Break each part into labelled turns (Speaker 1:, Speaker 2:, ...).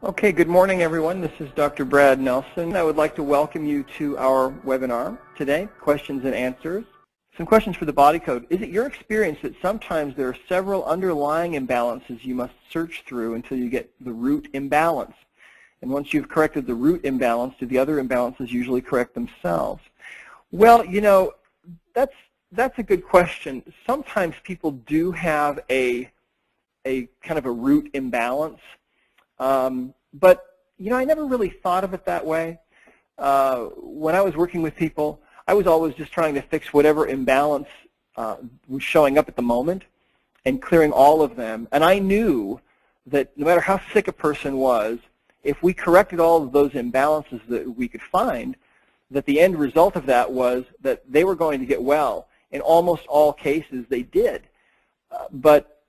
Speaker 1: Okay, good morning everyone. This is Dr. Brad Nelson. I would like to welcome you to our webinar today, Questions and Answers. Some questions for the body code. Is it your experience that sometimes there are several underlying imbalances you must search through until you get the root imbalance? And once you've corrected the root imbalance, do the other imbalances usually correct themselves? Well, you know, that's a good question. Sometimes people do have a kind of a root imbalance. But, you know, I never really thought of it that way. When I was working with people, I was always just trying to fix whatever imbalance was showing up at the moment and clearing all of them. And I knew that no matter how sick a person was, if we corrected all of those imbalances that we could find, that the end result of that was that they were going to get well. In almost all cases, they did. But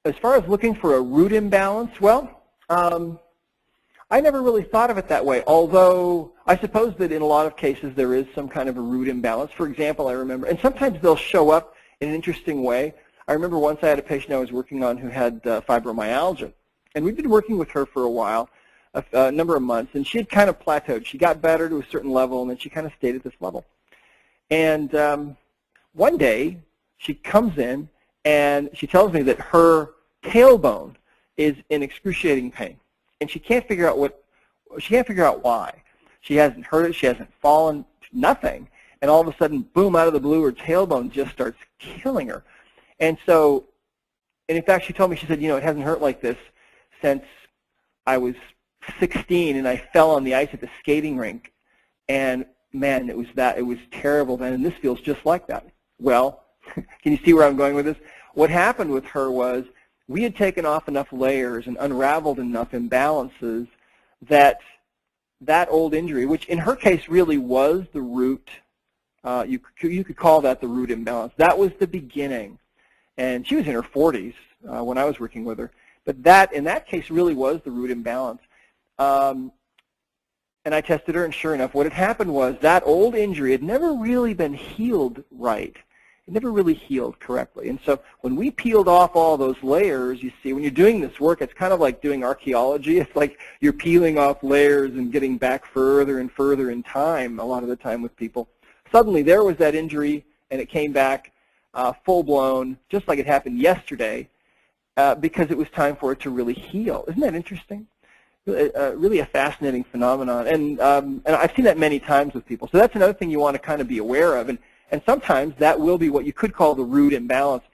Speaker 1: as far as looking for a root imbalance, well, I never really thought of it that way, although I suppose that in a lot of cases there is some kind of a root imbalance. For example, I remember, and sometimes they'll show up in an interesting way. I remember once I had a patient I was working on who had fibromyalgia, and we'd been working with her for a while, a number of months, and she had kind of plateaued. She got better to a certain level, and then she kind of stayed at this level. And one day, she comes in, and she tells me that her tailbone is in excruciating pain, and she can't figure out why. She hasn't hurt it, she hasn't fallen, nothing, and all of a sudden, boom, out of the blue, her tailbone just starts killing her. And so, and in fact, she told me, she said, you know, it hasn't hurt like this since I was 16 and I fell on the ice at the skating rink, and man, it was terrible then, and this feels just like that. Well, can you see where I'm going with this? What happened with her was we had taken off enough layers and unraveled enough imbalances that that old injury, which in her case really was the root, you could call that the root imbalance. That was the beginning. And she was in her 40s when I was working with her. But that, in that case, really was the root imbalance. And I tested her, and sure enough, what had happened was that old injury had never really been healed right. It never really healed correctly. And so when we peeled off all those layers, you see, when you're doing this work, it's kind of like doing archaeology. It's like you're peeling off layers and getting back further and further in time a lot of the time with people. Suddenly there was that injury, and it came back full-blown, just like it happened yesterday, because it was time for it to really heal. Isn't that interesting? Really a fascinating phenomenon. And I've seen that many times with people. So that's another thing you want to kind of be aware of. And sometimes that will be what you could call the root imbalance.